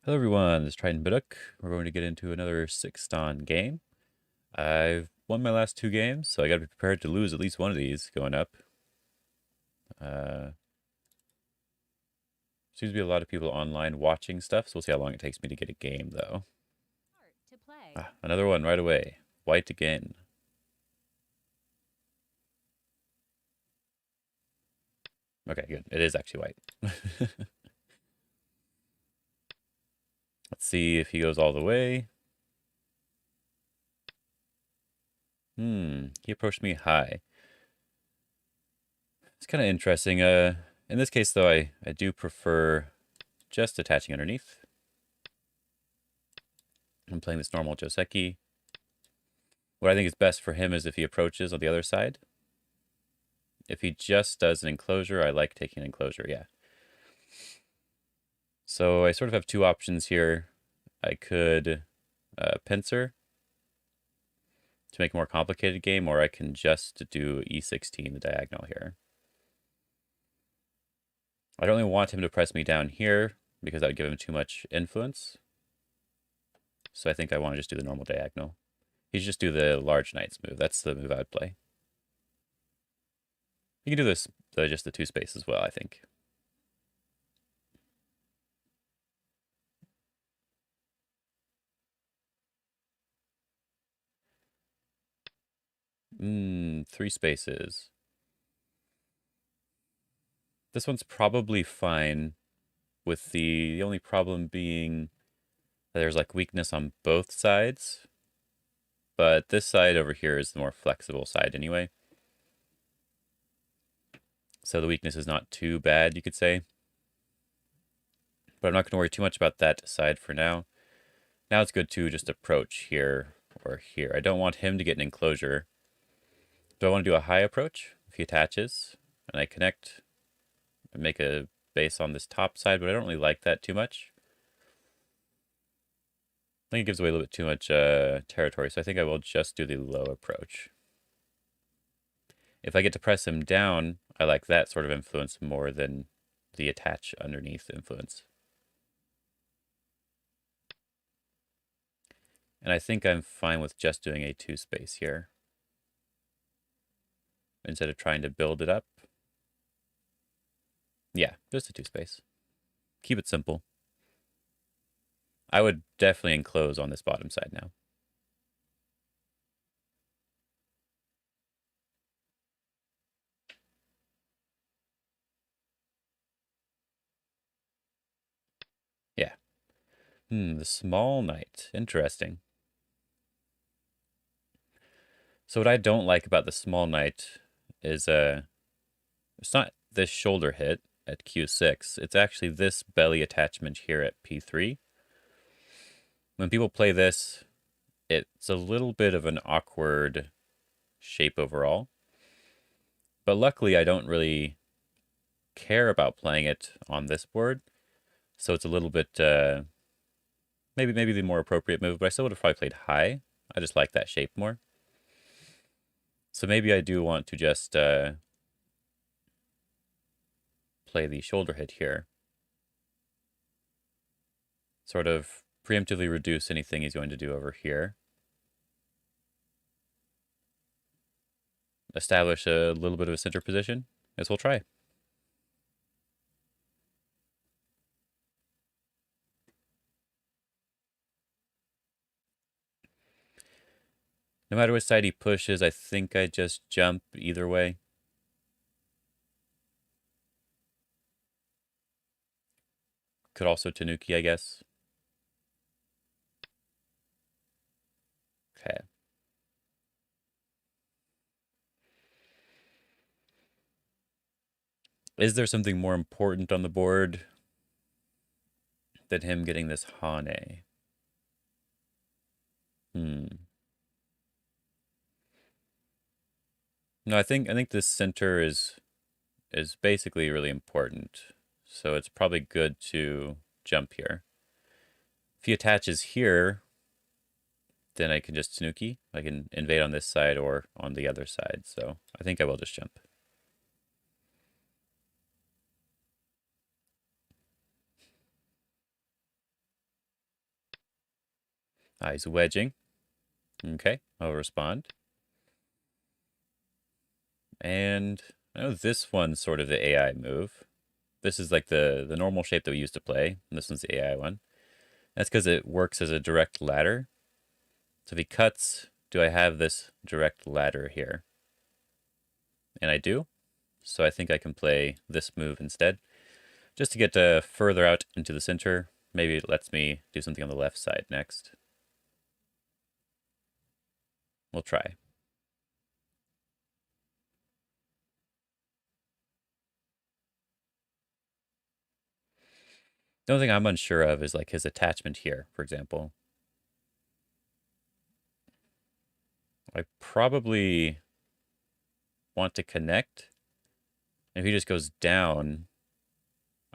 Hello everyone, this is Triton Baduk. We're going to get into another 6-ston game. I've won my last 2 games, so I gotta be prepared to lose at least one of these going up. Seems to be a lot of people online watching stuff, so we'll see how long it takes me to get a game though. Another one right away. White again. Okay, good. It is actually white. Let's see if he goes all the way. He approached me high. It's kind of interesting. In this case though, I do prefer just attaching underneath. I'm playing this normal Joseki. What I think is best for him is if he approaches on the other side. If he just does an enclosure, I like taking an enclosure, yeah. So I sort of have two options here. I could pincer to make a more complicated game, or I can just do E16, the diagonal here. I don't really want him to press me down here because that would give him too much influence. So I think I want to just do the normal diagonal. He should just do the large knights move. That's the move I would play. You can do this, just the 2-space as well, I think. Three spaces. This one's probably fine, with the only problem being that there's like weakness on both sides. But this side over here is the more flexible side anyway. So the weakness is not too bad, you could say. But I'm not going to worry too much about that side for now. Now it's good to just approach here or here. I don't want him to get an enclosure. Do I want to do a high approach if he attaches and I connect and make a base on this top side? But I don't really like that too much. I think it gives away a little bit too much territory, so I think I will just do the low approach. If I get to press him down, I like that sort of influence more than the attach underneath influence. And I think I'm fine with just doing a 2-space here, instead of trying to build it up. Yeah, just a 2-space. Keep it simple. I would definitely enclose on this bottom side now. Yeah. The small knight. Interesting. So what I don't like about the small knight is it's not this shoulder hit at Q6. It's actually this belly attachment here at P3. When people play this, it's a little bit of an awkward shape overall. But luckily, I don't really care about playing it on this board. So it's a little bit, maybe the more appropriate move, but I still would have probably played high. I just like that shape more. So maybe I do want to just play the shoulder hit here. Sort of preemptively reduce anything he's going to do over here. Establish a little bit of a center position, as we'll try. No matter which side he pushes, I think I just jump either way. Could also Tanuki, I guess. Okay. Is there something more important on the board than him getting this Hane? No, I think this center is basically really important. So it's probably good to jump here. If he attaches here, then I can just Tanuki. I can invade on this side or on the other side. So I think I will just jump. He's wedging. Okay, I'll respond. And I know this one's sort of the AI move. This is like the normal shape that we used to play, and this one's the AI one. That's because it works as a direct ladder. So if he cuts, do I have this direct ladder here? And I do. So I think I can play this move instead, just to get further out into the center. Maybe it lets me do something on the left side next. We'll try. The only thing I'm unsure of is like his attachment here, for example. I probably want to connect. If he just goes down,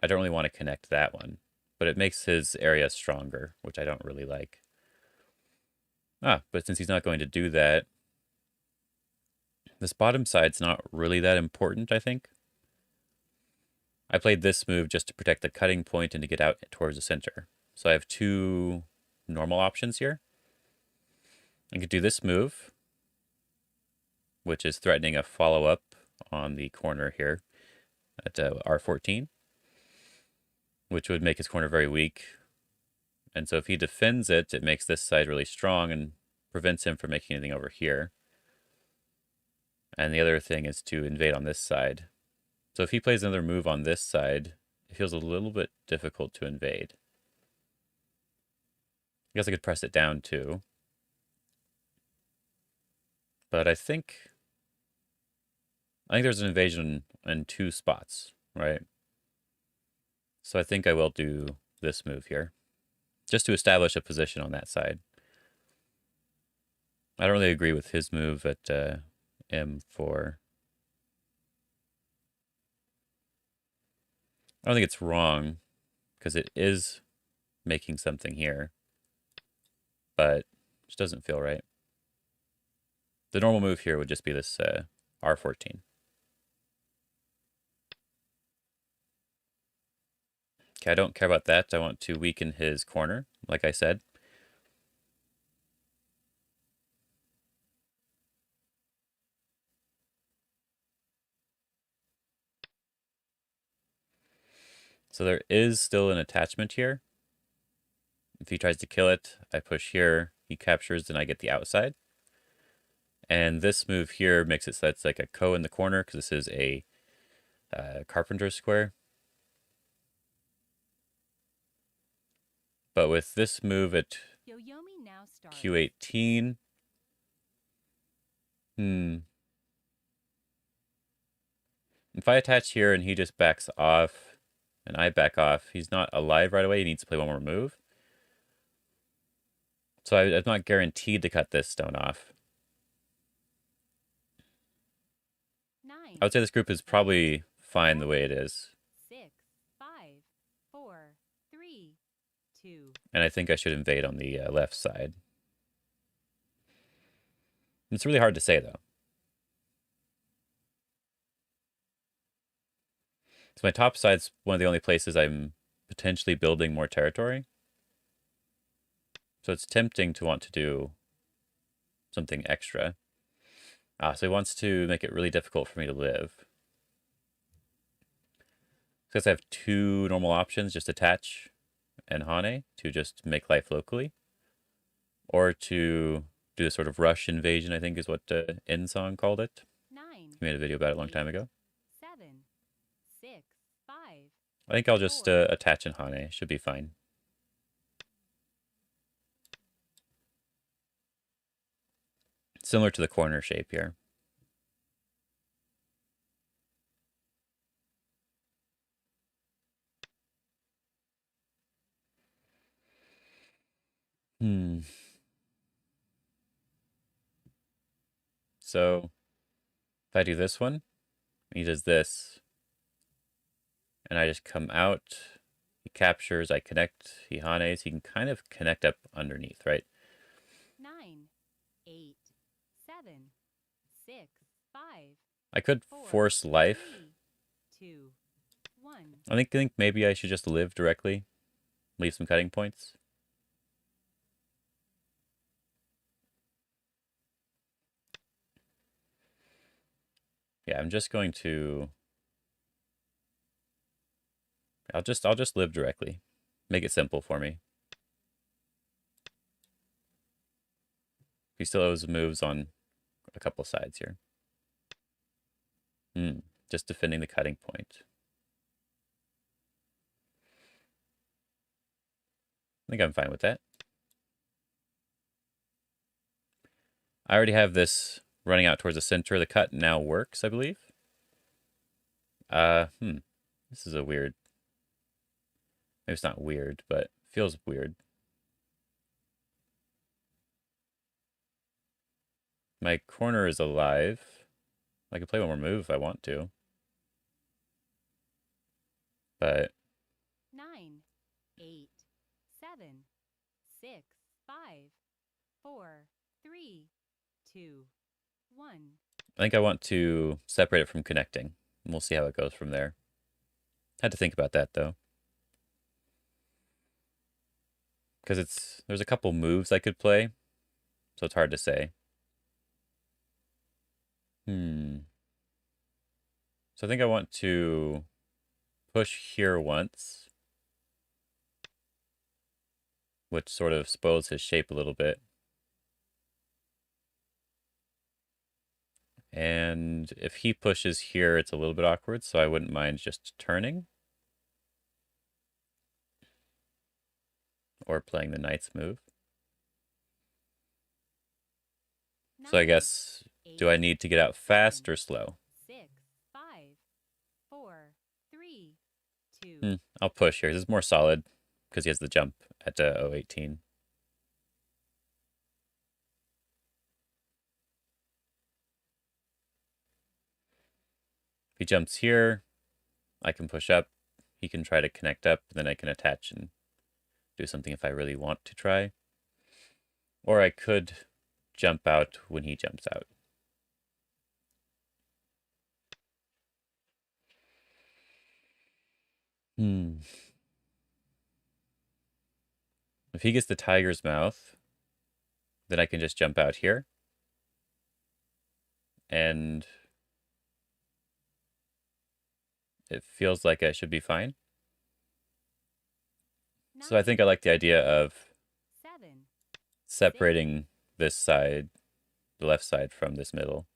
I don't really want to connect that one. But it makes his area stronger, which I don't really like. But since he's not going to do that, this bottom side's not really that important, I think. I played this move just to protect the cutting point and to get out towards the center. So I have two normal options here. I could do this move, which is threatening a follow-up on the corner here at R14, which would make his corner very weak. And so if he defends it, it makes this side really strong and prevents him from making anything over here. And the other thing is to invade on this side. So if he plays another move on this side, it feels a little bit difficult to invade. I guess I could press it down too. But I think there's an invasion in two spots, right? So I think I will do this move here, just to establish a position on that side. I don't really agree with his move at M4. I don't think it's wrong, because it is making something here, but it just doesn't feel right. The normal move here would just be this R14. Okay, I don't care about that. I want to weaken his corner, like I said. So there is still an attachment here. If he tries to kill it, I push here, he captures, and I get the outside. And this move here makes it so it's like a ko in the corner, because this is a carpenter square. But with this move at Q18, if I attach here and he just backs off, and I back off, he's not alive right away. He needs to play one more move. So I'm not guaranteed to cut this stone off. I would say this group is probably fine the way it is. 6, 5, 4, 3, 2. And I think I should invade on the left side. It's really hard to say, though. So my top side's one of the only places I'm potentially building more territory. So it's tempting to want to do something extra. So he wants to make it really difficult for me to live. Because I have two normal options, just attach and Hane to just make life locally. Or to do a sort of rush invasion, I think is what Insong called it. 9. He made a video about it a long time ago. 7, 6, 5. I think I'll just attach and Hane. Should be fine. Similar to the corner shape here. So if I do this one, he does this, and I just come out, he captures, I connect, he hanes, he can kind of connect up underneath, right? 9, 8, 7, 6, 5. I could force life. 3, 2, 1. I think maybe I should just live directly, leave some cutting points. Yeah, I'm just going to... I'll just live directly. Make it simple for me. He still owes moves on a couple sides here. Just defending the cutting point. I think I'm fine with that. I already have this running out towards the center. The cut now works, I believe. This is a weird... Maybe it's not weird, but feels weird. My corner is alive. I could play one more move if I want to. But 9, 8, 7, 6, 5, 4, 3, 2, 1. I think I want to separate it from connecting. And we'll see how it goes from there. Had to think about that, though. Because there's a couple moves I could play, so it's hard to say. So I think I want to push here once, which sort of spoils his shape a little bit. And if he pushes here, it's a little bit awkward, so I wouldn't mind just turning. Or playing the knight's move. So I guess, do I need to get out fast or slow? 6, 5, 4, 3, 2. I'll push here. This is more solid because he has the jump at 018. If he jumps here, I can push up. He can try to connect up, and then I can attach and do something if I really want to try. Or I could jump out when he jumps out. If he gets the tiger's mouth, then I can just jump out here. And it feels like I should be fine. So I think I like the idea of separating this side, the left side, from this middle.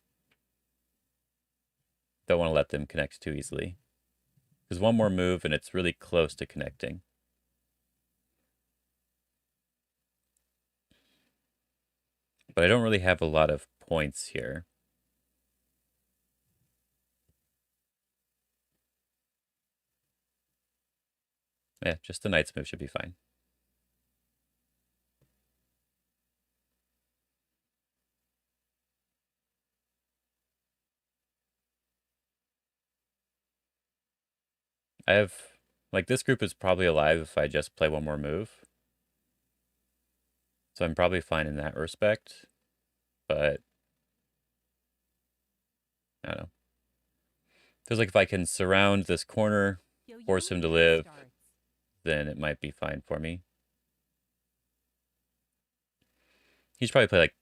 Don't want to let them connect too easily. There's one more move and it's really close to connecting. But I don't really have a lot of points here. Yeah, just the knight's move should be fine. I have, like, this group is probably alive if I just play one more move. So I'm probably fine in that respect, but I don't know. Feels like if I can surround this corner, force him to live, then it might be fine for me. He should probably play like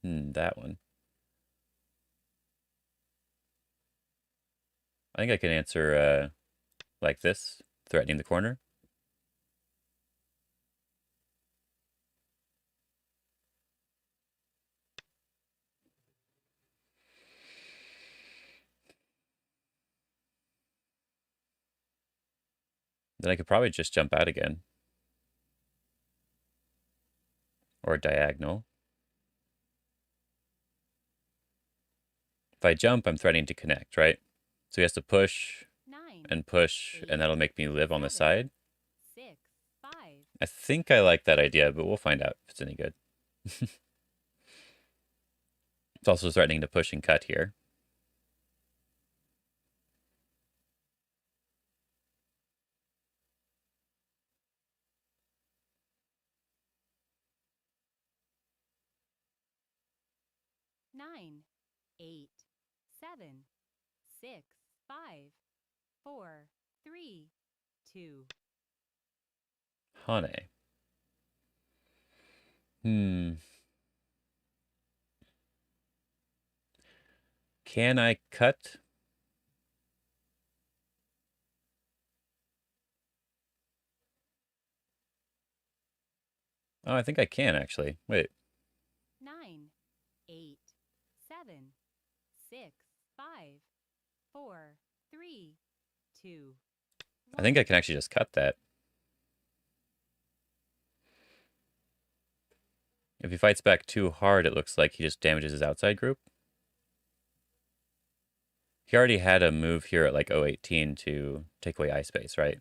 that one. I think I can answer like this, threatening the corner. Then I could probably just jump out again. Or diagonal. If I jump, I'm threatening to connect, right? So he has to push and push, and that'll make me live on the side. I think I like that idea, but we'll find out if it's any good. It's also threatening to push and cut here. Nine, 8, 7, 6, 5, 4, 3, 2. Hane. Can I cut? Oh, I think I can actually. Wait. 9, 8, 7, 6, 5, 4, 3, 2, I think I 1. can actually just cut that. If he fights back too hard, it looks like he just damages his outside group. He already had a move here at like 018 to take away Ice Base, right?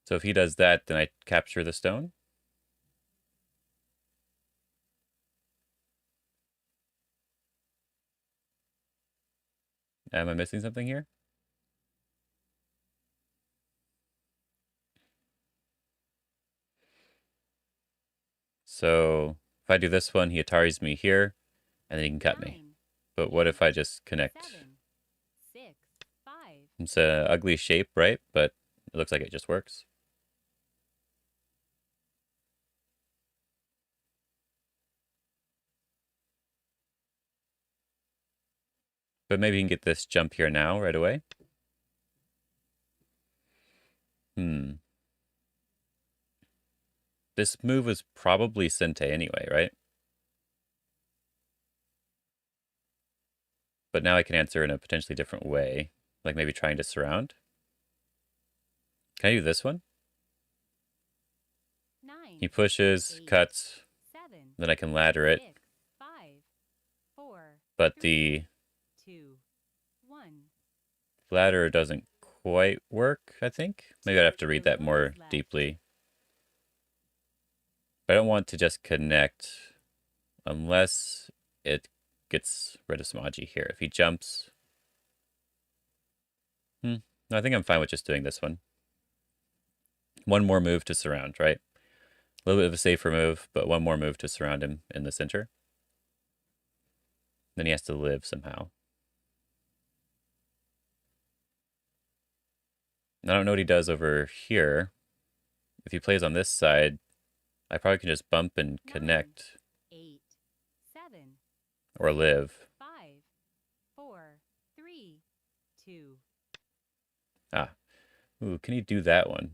So if he does that, then I capture the stone. Am I missing something here? So if I do this one, he Ataris me here, and then he can cut me. 9, But what if I just connect? 7, 6, 5, It's an ugly shape, right? But it looks like it just works. But maybe you can get this jump here now, right away. This move was probably Sente anyway, right? But now I can answer in a potentially different way, like maybe trying to surround. Can I do this one? 9, He pushes, 8, cuts, 7, then I can ladder it. 6, 5, 4, But 3, the 2, 1. ladder doesn't quite work, I think. Maybe I'd have to read that more deeply. But I don't want to just connect unless it gets rid of Samaji here. If he jumps... No, I think I'm fine with just doing this one. One more move to surround, right? A little bit of a safer move, but one more move to surround him in the center. Then he has to live somehow. I don't know what he does over here. If he plays on this side, I probably can just bump and 9, connect 8, 7, or live. 5, 4, 3, 2. Ah. Ooh, can he do that one?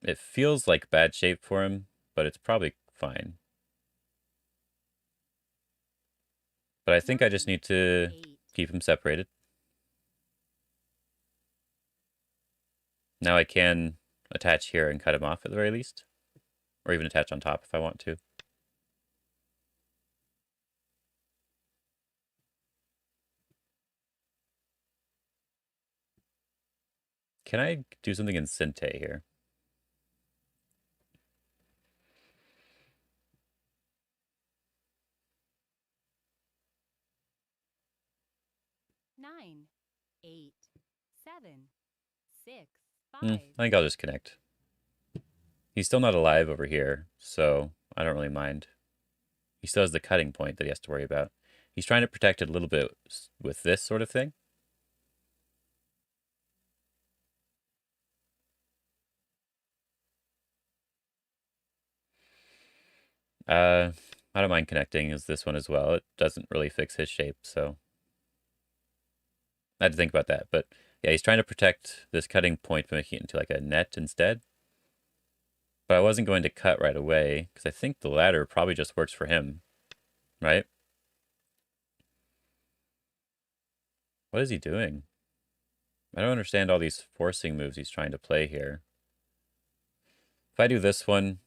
It feels like bad shape for him, but it's probably fine. But I think I just 9, need to 8, keep him separated. Now I can attach here and cut him off at the very least. Or even attach on top if I want to. Can I do something in Sente here? Nine, 8, 7, 6, I 5. think I'll just connect. He's still not alive over here, so I don't really mind. He still has the cutting point that he has to worry about. He's trying to protect it a little bit with this sort of thing. I don't mind connecting as this one as well. It doesn't really fix his shape, so I had to think about that. But yeah, he's trying to protect this cutting point by making it into like a net instead. But I wasn't going to cut right away because I think the ladder probably just works for him, right? What is he doing? I don't understand all these forcing moves he's trying to play here. If I do this one,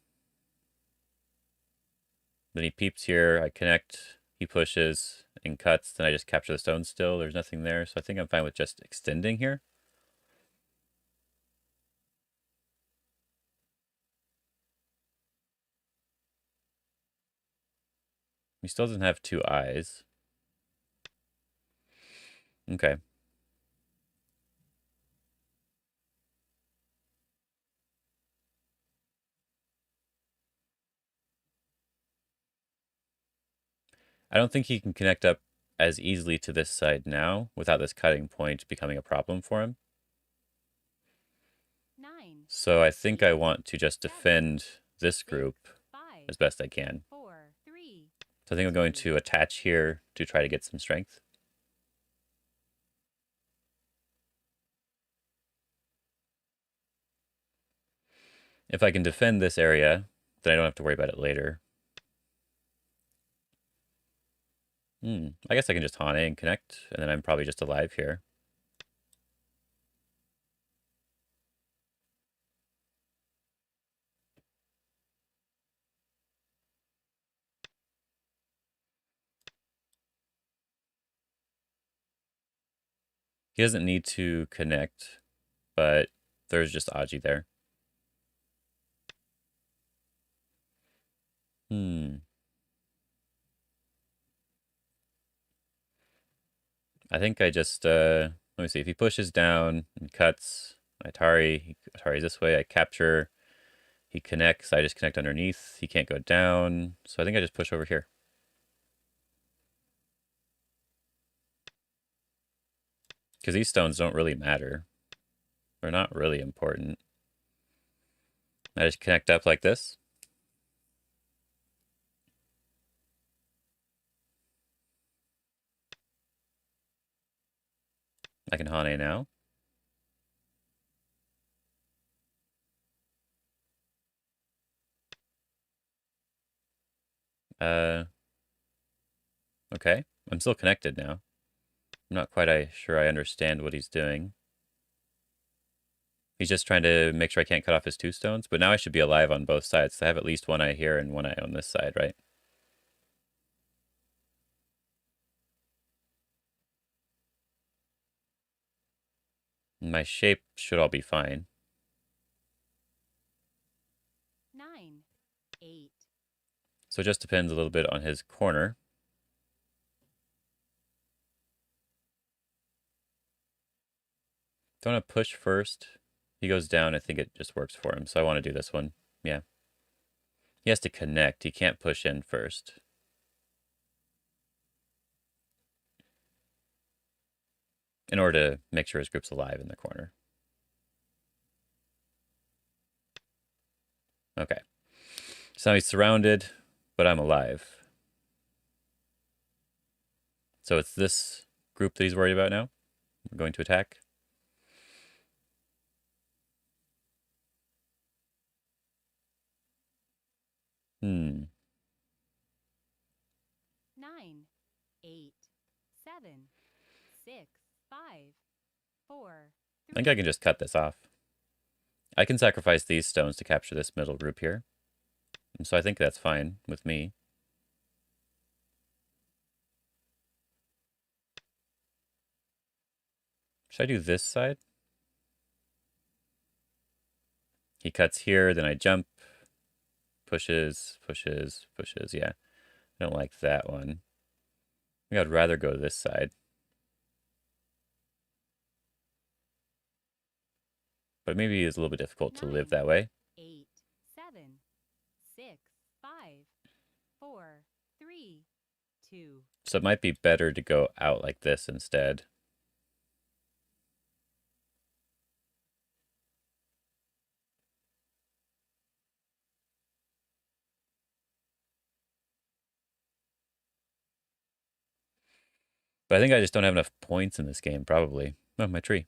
then he peeps here, I connect, he pushes and cuts, then I just capture the stone still. There's nothing there, so I think I'm fine with just extending here. He still doesn't have two eyes. Okay. I don't think he can connect up as easily to this side now without this cutting point becoming a problem for him. So I think I want to just defend this group as best I can. 4 3 So I think I'm going to attach here to try to get some strength. If I can defend this area, then I don't have to worry about it later. I guess I can just Hane and connect, and then I'm probably just alive here. He doesn't need to connect, but there's just Aji there. I think I just, let me see, if he pushes down and cuts, Atari's this way, I capture, he connects, I just connect underneath, he can't go down, so I think I just push over here. Because these stones don't really matter. They're not really important. I just connect up like this. I can Hane now. Okay. I'm still connected now. I'm not quite sure I understand what he's doing. He's just trying to make sure I can't cut off his two stones, but now I should be alive on both sides. I have at least one eye here and one eye on this side, right? My shape should all be fine. 9 8 So it just depends a little bit on his corner. Don't want to push first. He goes down. I think it just works for him. So I want to do this one. Yeah. He has to connect. He can't push in first. In order to make sure his group's alive in the corner. Okay. So now he's surrounded, but I'm alive. So it's this group that he's worried about now. I'm going to attack. Hmm. 9 8 7 6 5 4 I think I can just cut this off. I can sacrifice these stones to capture this middle group here. And so I think that's fine with me. Should I do this side? He cuts here, then I jump. Pushes, pushes, pushes. Yeah, I don't like that one. I think I'd rather go this side. But maybe it's a little bit difficult to live that way. 8 7 6 5 4 3 2 So it might be better to go out like this instead. But I think I just don't have enough points in this game, probably. Oh, my tree.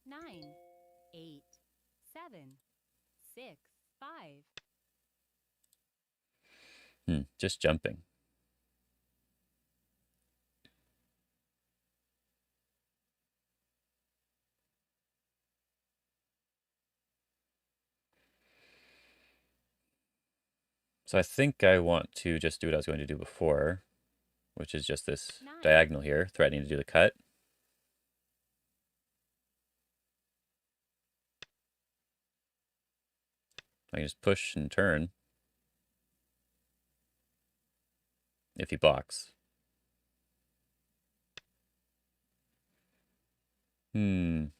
9 8 7 6 5 Just jumping. So I think I want to just do what I was going to do before, which is just this 9 diagonal here, threatening to do the cut. I can just push and turn if he blocks. I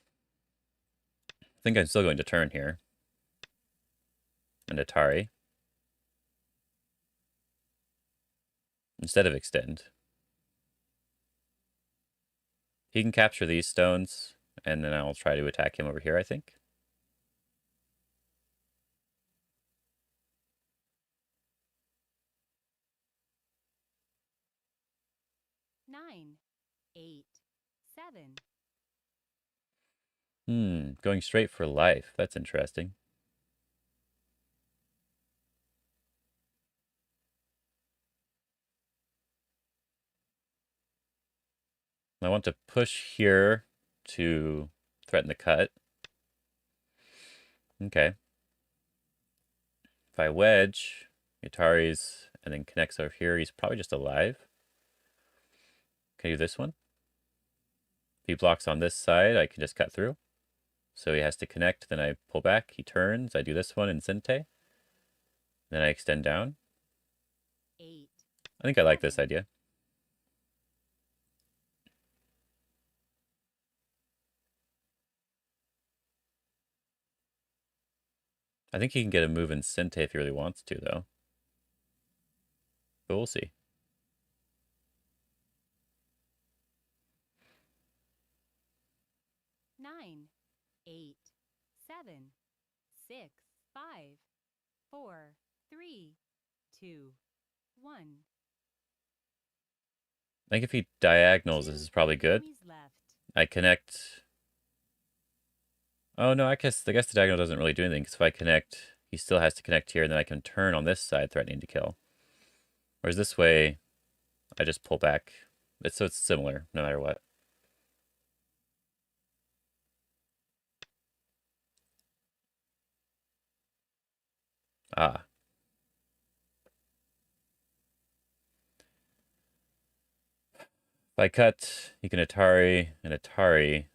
think I'm still going to turn here. And Atari. Instead of extend. He can capture these stones, and then I'll try to attack him over here, I think. 9, 8, 7. Going straight for life. That's interesting. I want to push here to threaten the cut. Okay. If I wedge, Atari's and then connects over here, he's probably just alive. Can I do this one? If he blocks on this side, I can just cut through. So he has to connect, then I pull back, he turns, I do this one in Sente. Then I extend down. 8. I think I like this idea. I think he can get a move in Sente if he really wants to, though. But we'll see. Nine, 8, 7, 6, 5, 4, 3, 2, 1. I think if he diagonals, this is probably good. Left. I connect. Oh no, I guess the diagonal doesn't really do anything, because if I connect, he still has to connect here, and then I can turn on this side, threatening to kill. Whereas this way, I just pull back. So it's similar, no matter what. Ah. If I cut, he can Atari and Atari,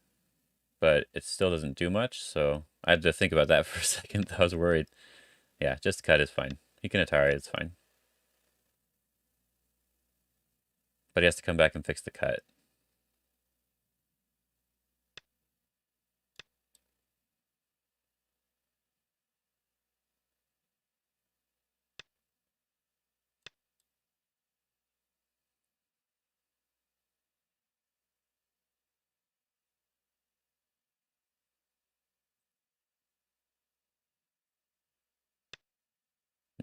but it still doesn't do much, so I had to think about that for a second. I was worried. Yeah, just cut is fine. He can Atari, it's fine. But he has to come back and fix the cut.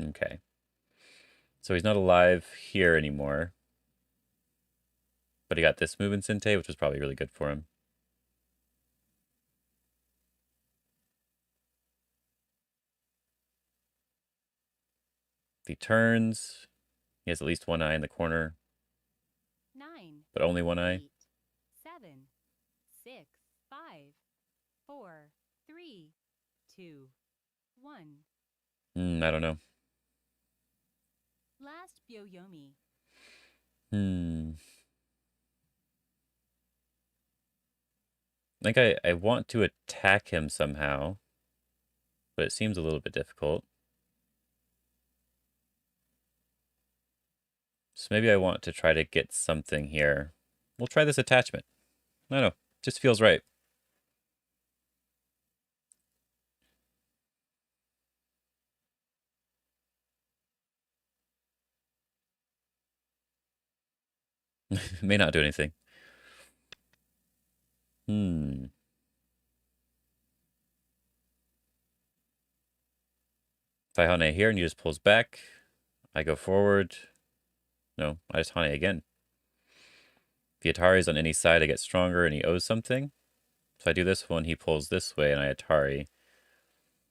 Okay. So he's not alive here anymore. But he got this move in Sente, which was probably really good for him. If he turns, he has at least one eye in the corner. 9, but only one eye. 8, 7, 6, 5, 4, 3, 2, 1. I don't know. Last Byoyomi. I think I want to attack him somehow, but it seems a little bit difficult. So maybe I want to try to get something here. We'll try this attachment. I don't know. Just feels right. May not do anything. If I Hane here and he just pulls back, I go forward. No, I just Hane again. If the Atari's on any side, I get stronger and he owes something. So I do this one, he pulls this way, and I Atari.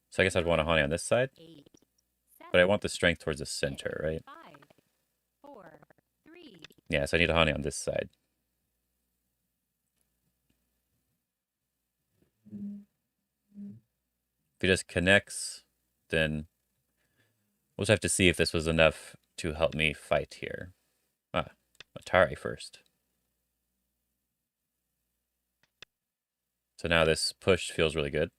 So I guess I'd want to Hane on this side. 8, 7, But I want the strength towards the center, right? 5, 4, 3. Yeah, so I need a Hane on this side. If he just connects, then we'll just have to see if this was enough to help me fight here. Ah, Atari first. So now this push feels really good.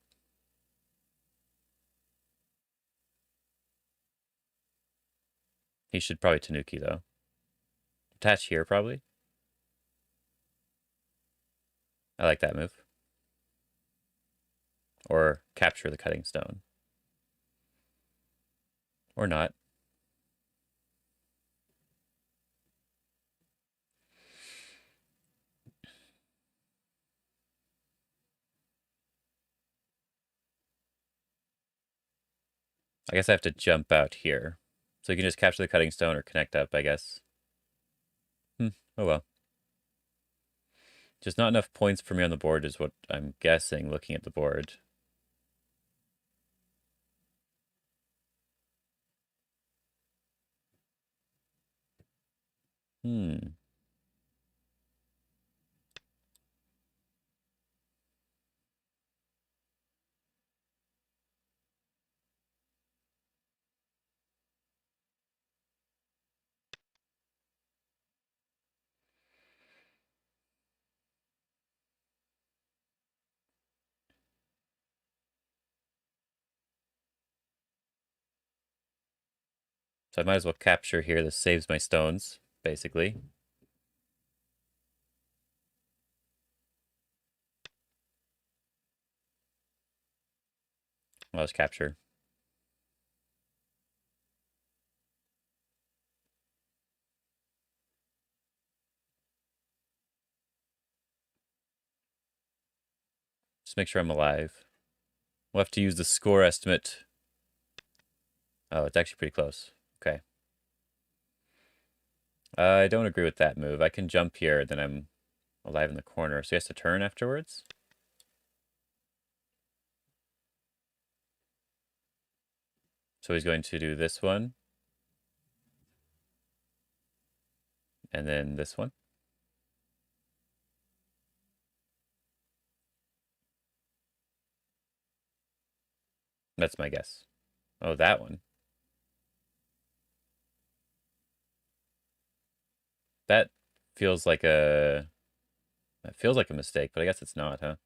He should probably Tanuki, though. Attach here, probably. I like that move. Or capture the cutting stone. Or not. I guess I have to jump out here. So you can just capture the cutting stone or connect up, I guess. Oh well. Just not enough points for me on the board is what I'm guessing looking at the board. Hmm. So I might as well capture here. This saves my stones, basically. I'll just capture. Just make sure I'm alive. We'll have to use the score estimate. Oh, it's actually pretty close. Okay. I don't agree with that move. I can jump here, then I'm alive in the corner. So he has to turn afterwards? So he's going to do this one. And then this one. That's my guess. Oh, that one. That feels like a... That feels like a mistake, but I guess it's not, huh?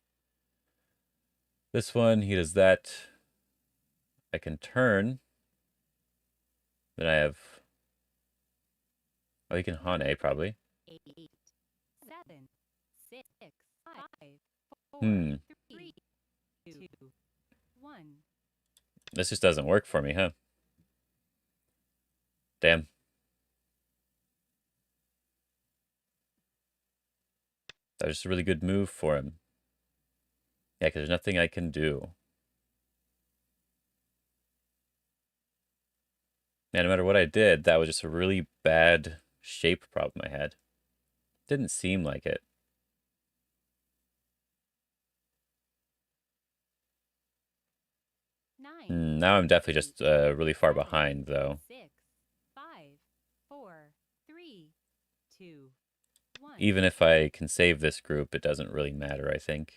This one, he does that. I can turn. Then I have... Oh, he can Hane, probably. 8, 7, 6, 5, 4, Hmm. 3, 2, 1. This just doesn't work for me, huh? Damn. That was just a really good move for him. Yeah, because there's nothing I can do. Yeah, no matter what I did, that was just a really bad shape problem I had. Didn't seem like it. 9. Now I'm definitely just really far 7, behind, though. 6, 5, 4, 3, 2, 1. Even if I can save this group, it doesn't really matter, I think.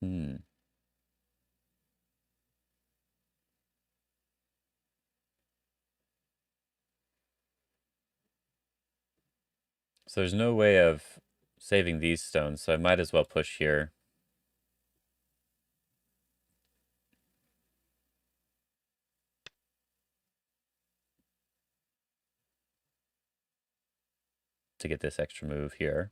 Hmm. So there's no way of saving these stones, so I might as well push here. To get this extra move here.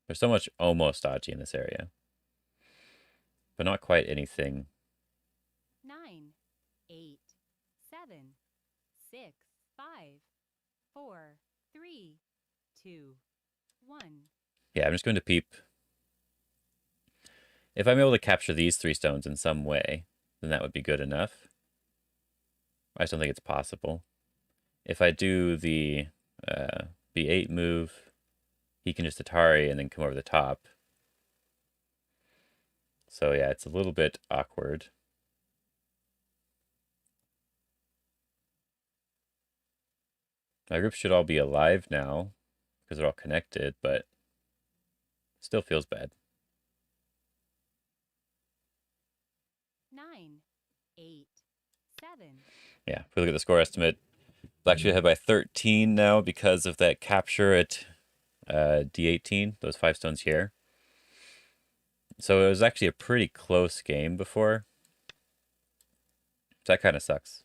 There's so much almost dodgy in this area. But not quite anything. 9, 8, 7, 6, 5, 4, 3, 2, 1. Yeah, I'm just going to peep. If I'm able to capture these 3 stones in some way, then that would be good enough. I just don't think it's possible. If I do the B8 move, he can just Atari and then come over the top. So yeah, it's a little bit awkward. My group should all be alive now because they're all connected, but still feels bad. 9, 8, 7. Yeah, if we look at the score estimate, we'll actually ahead by 13 now because of that capture at D18, those 5 stones here. So it was actually a pretty close game before. So that kind of sucks.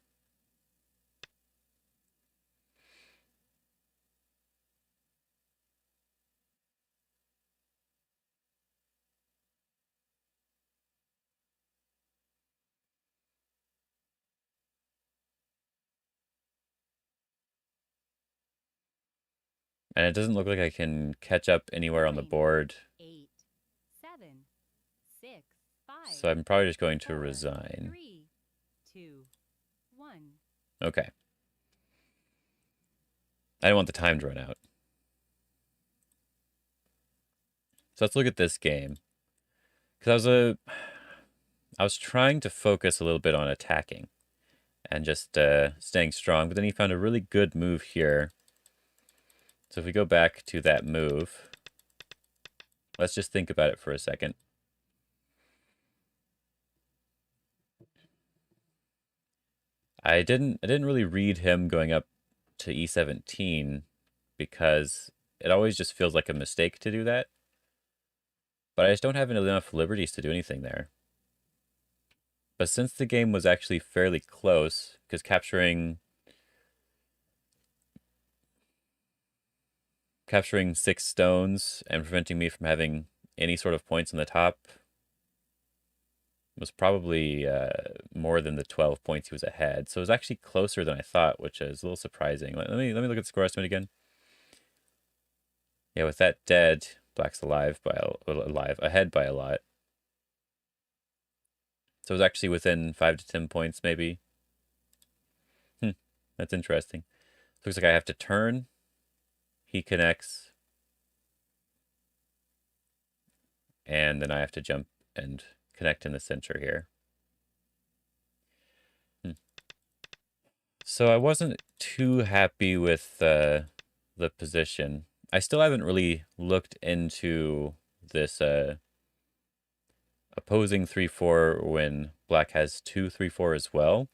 And it doesn't look like I can catch up anywhere on the 9, board. 8, So I'm probably just going to 4, resign. 3, 2, 1. Okay. I don't want the time to run out. So let's look at this game. Because I was trying to focus a little bit on attacking and just staying strong, but then he found a really good move here. So if we go back to that move, let's just think about it for a second. I didn't really read him going up to e17 because it always just feels like a mistake to do that. But I just don't have enough liberties to do anything there. But since the game was actually fairly close, because capturing 6 stones and preventing me from having any sort of points on the top was probably more than the 12 points he was ahead. So it was actually closer than I thought, which is a little surprising. Let me look at the score estimate again. Yeah, with that dead, Black's ahead by a lot. So it was actually within 5 to 10 points, maybe. That's interesting. Looks like I have to turn. He connects. And then I have to jump and connect in the center here. So I wasn't too happy with the position. I still haven't really looked into this opposing 3-4 when Black has 2-3-4 as well.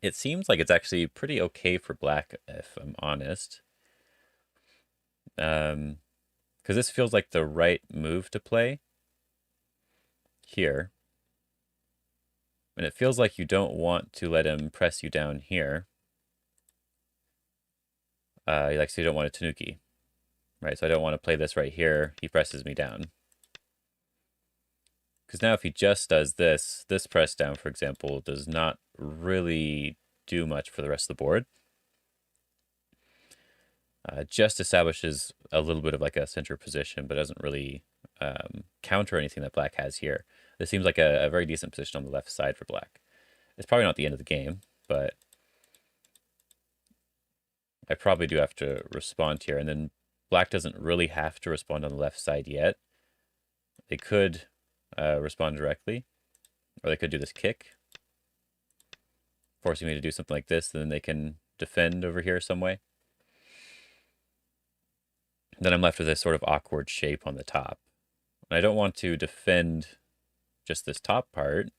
It seems like it's actually pretty okay for Black, if I'm honest. Because this feels like the right move to play here. And it feels like you don't want to let him press you down here. So you don't want a Tanuki. Right, so I don't want to play this right here. He presses me down. Because now if he just does this press down, for example, does not really do much for the rest of the board. Just establishes a little bit of like a center position, but doesn't really counter anything that Black has here. This seems like a very decent position on the left side for Black. It's probably not the end of the game, but I probably do have to respond here. And then Black doesn't really have to respond on the left side yet. They could respond directly, or they could do this kick, forcing me to do something like this, and then they can defend over here some way. Then I'm left with this sort of awkward shape on the top. And I don't want to defend just this top part.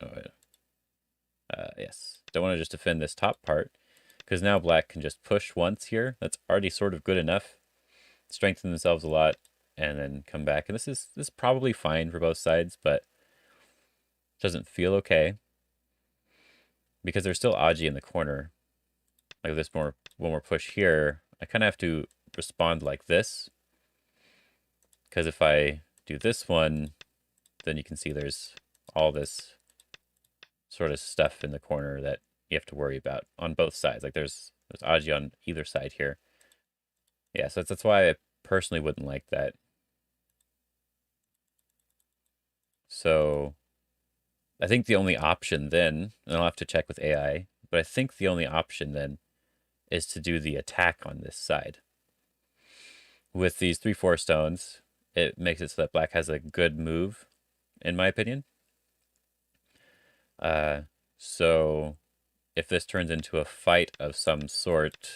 Yes, don't want to just defend this top part, because now Black can just push once here. That's already sort of good enough. Strengthen themselves a lot, and then come back. And this is probably fine for both sides, but it doesn't feel okay. Because there's still Aji in the corner. Like this one more push here, I kind of have to respond like this. Because if I do this one, then you can see there's all this sort of stuff in the corner that you have to worry about on both sides. Like there's Aji on either side here. Yeah, so that's why I personally wouldn't like that. So I think the only option then, and I'll have to check with AI, but I think the only option then is to do the attack on this side. With these 3-4 stones, it makes it so that Black has a good move, in my opinion. So if this turns into a fight of some sort,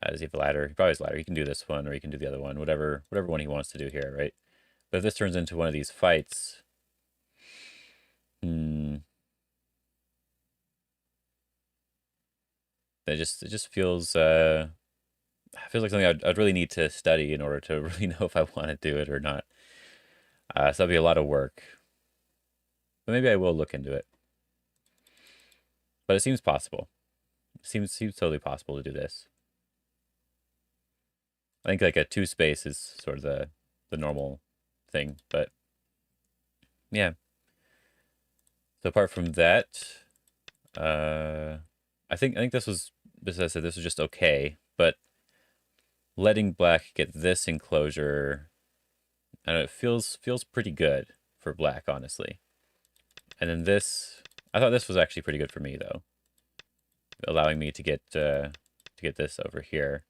does he have a ladder? He probably has a ladder. He can do this one, or he can do the other one, whatever one he wants to do here, right? But if this turns into one of these fights, it just feels like something I'd really need to study in order to really know if I want to do it or not. So that'll be a lot of work. But maybe I will look into it. But it seems possible. It seems totally possible to do this. I think like a 2 space is sort of the normal thing, but yeah. So apart from that, I think this was, as I said, this was just okay, but letting Black get this enclosure I don't know, it feels pretty good for black, honestly. And then this, I thought this was actually pretty good for me though, allowing me to get this over here.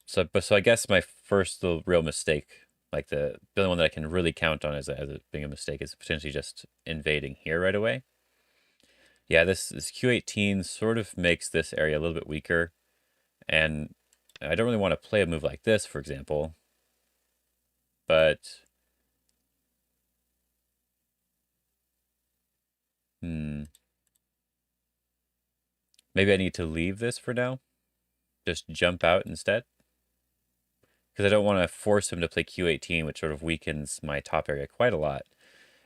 So I guess my first little real mistake, like the only one that I can really count on as it being a mistake, is potentially just invading here right away. Yeah, this Q18 sort of makes this area a little bit weaker, and I don't really want to play a move like this, for example, but maybe I need to leave this for now. Just jump out instead. Because I don't want to force him to play Q18, which sort of weakens my top area quite a lot.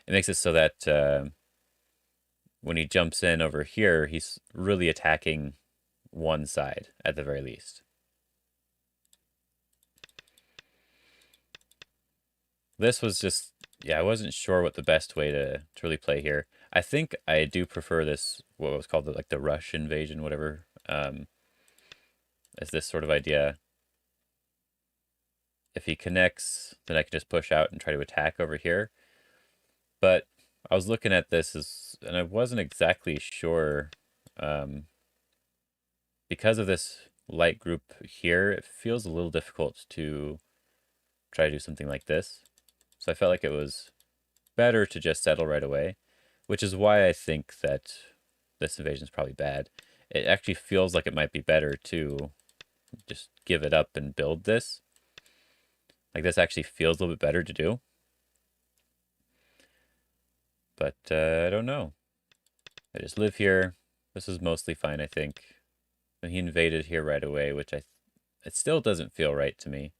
It makes it so that when he jumps in over here, he's really attacking one side at the very least. This was just, yeah, I wasn't sure what the best way to really play here. I think I do prefer this, what was called like the rush invasion, whatever, as this sort of idea. If he connects, then I can just push out and try to attack over here. But I was looking at this and I wasn't exactly sure. Because of this light group here, it feels a little difficult to try to do something like this. So I felt like it was better to just settle right away, which is why I think that this invasion is probably bad. It actually feels like it might be better to just give it up and build this. Like this actually feels a little bit better to do. But I don't know. I just live here. This is mostly fine, I think. And he invaded here right away, which it still doesn't feel right to me.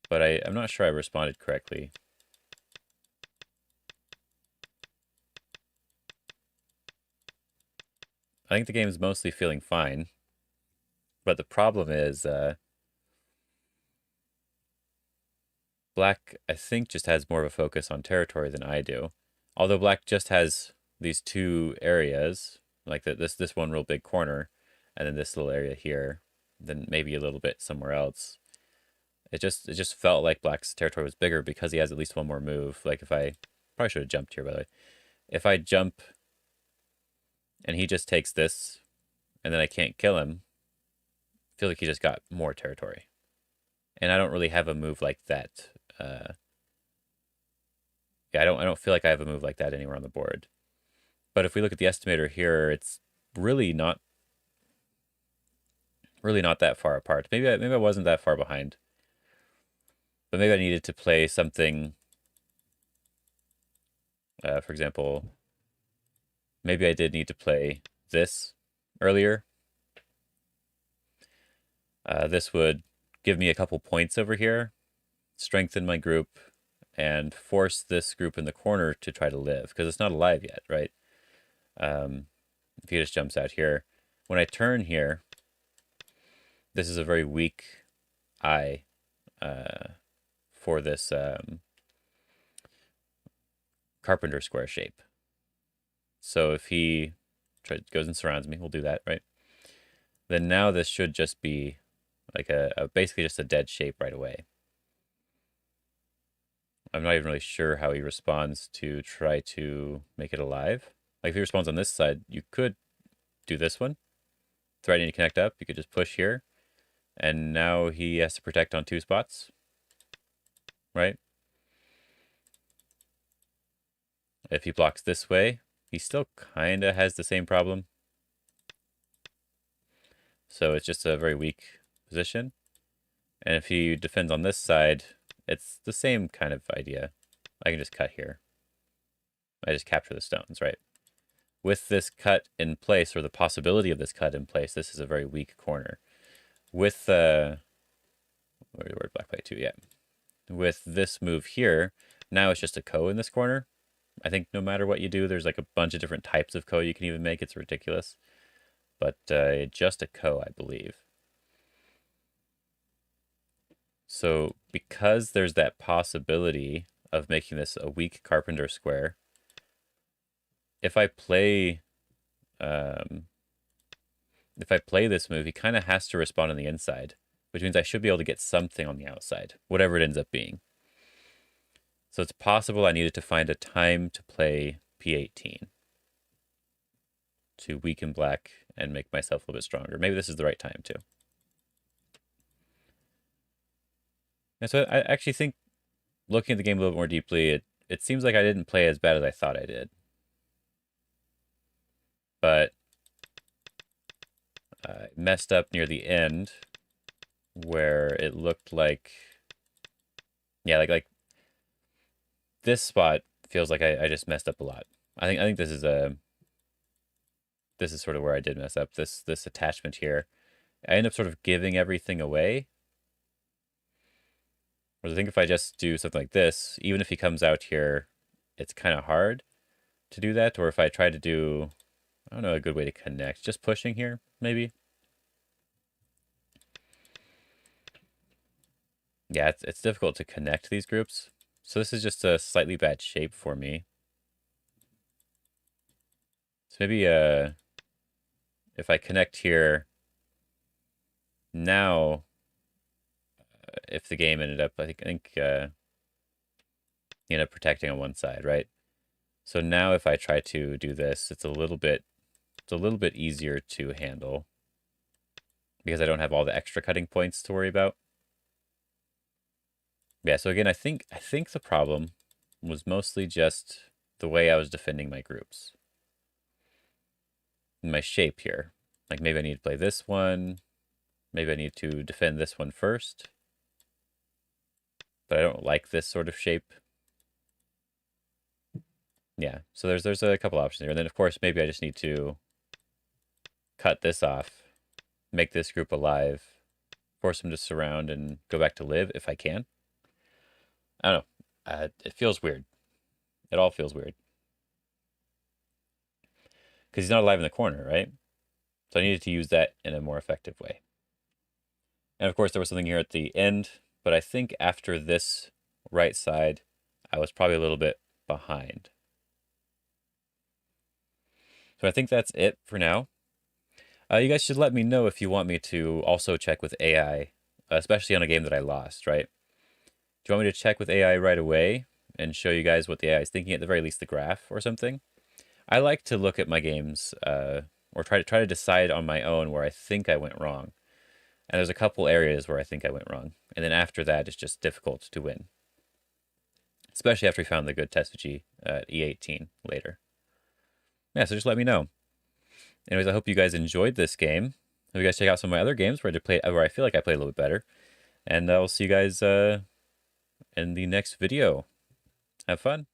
But I'm not sure I responded correctly. I think the game is mostly feeling fine. But the problem is black, I think, just has more of a focus on territory than I do. Although black just has these two areas, like this one real big corner, and then this little area here, then maybe a little bit somewhere else. It just felt like black's territory was bigger because he has at least one more move. Like if I probably should have jumped here, by the way. If I jump and he just takes this, and then I can't kill him, I feel like he just got more territory. And I don't really have a move like that. Yeah, I don't feel like I have a move like that anywhere on the board. But if we look at the estimator here, it's really not that far apart. Maybe I wasn't that far behind. But maybe I needed to play something, for example, maybe I did need to play this earlier. This would give me a couple points over here, strengthen my group, and force this group in the corner to try to live, because it's not alive yet, right? If he just jumps out here. When I turn here, this is a very weak eye for this carpenter square shape. So if he goes and surrounds me, we'll do that, right? Then now this should just be like basically just a dead shape right away. I'm not even really sure how he responds to try to make it alive. Like if he responds on this side, you could do this one. Threatening to connect up, you could just push here. And now he has to protect on two spots, right? If he blocks this way, he still kind of has the same problem. So it's just a very weak position. And if he defends on this side, it's the same kind of idea. I can just cut here. I just capture the stones, right? With this cut in place, or the possibility of this cut in place, this is a very weak corner. With where'd black play 2? Yeah. With this move here, now it's just a ko in this corner. I think no matter what you do, there's like a bunch of different types of ko you can even make. It's ridiculous. But just a ko, I believe. So because there's that possibility of making this a weak carpenter square, if I play this move, he kind of has to respond on the inside. which means I should be able to get something on the outside, whatever it ends up being. So it's possible I needed to find a time to play P18 to weaken black and make myself a little bit stronger. Maybe this is the right time too. And so I actually think, looking at the game a little bit more deeply, it seems like I didn't play as bad as I thought I did. But I messed up near the end where it looked like, yeah, like this spot feels like I just messed up a lot. I think this is sort of where I did mess up. This attachment here, I end up sort of giving everything away. Whereas I think if I just do something like this, even if he comes out here, it's kind of hard to do that. Or if I try to do, I don't know, a good way to connect, just pushing here, maybe. Yeah, it's difficult to connect these groups. So this is just a slightly bad shape for me. So maybe if I connect here now, if the game ended up, I think you end up protecting on one side, right? So now if I try to do this, it's a little bit easier to handle because I don't have all the extra cutting points to worry about. Yeah, so again, I think the problem was mostly just the way I was defending my groups. My shape here. Like maybe I need to play this one. Maybe I need to defend this one first. But I don't like this sort of shape. Yeah, so there's a couple options here. And then of course maybe I just need to cut this off, make this group alive, force them to surround and go back to live if I can. I don't know. It feels weird. It all feels weird. Because he's not alive in the corner, right? So I needed to use that in a more effective way. And of course, there was something here at the end, but I think after this right side, I was probably a little bit behind. So I think that's it for now. You guys should let me know if you want me to also check with AI, especially on a game that I lost, right? Do you want me to check with AI right away and show you guys what the AI is thinking, at the very least the graph or something? I like to look at my games or try to decide on my own where I think I went wrong. And there's a couple areas where I think I went wrong. And then after that, it's just difficult to win. Especially after we found the good Tesuji at E18 later. Yeah, so just let me know. Anyways, I hope you guys enjoyed this game. Hope you guys check out some of my other games where I feel like I played a little bit better. And I'll see you guys in the next video. Have fun.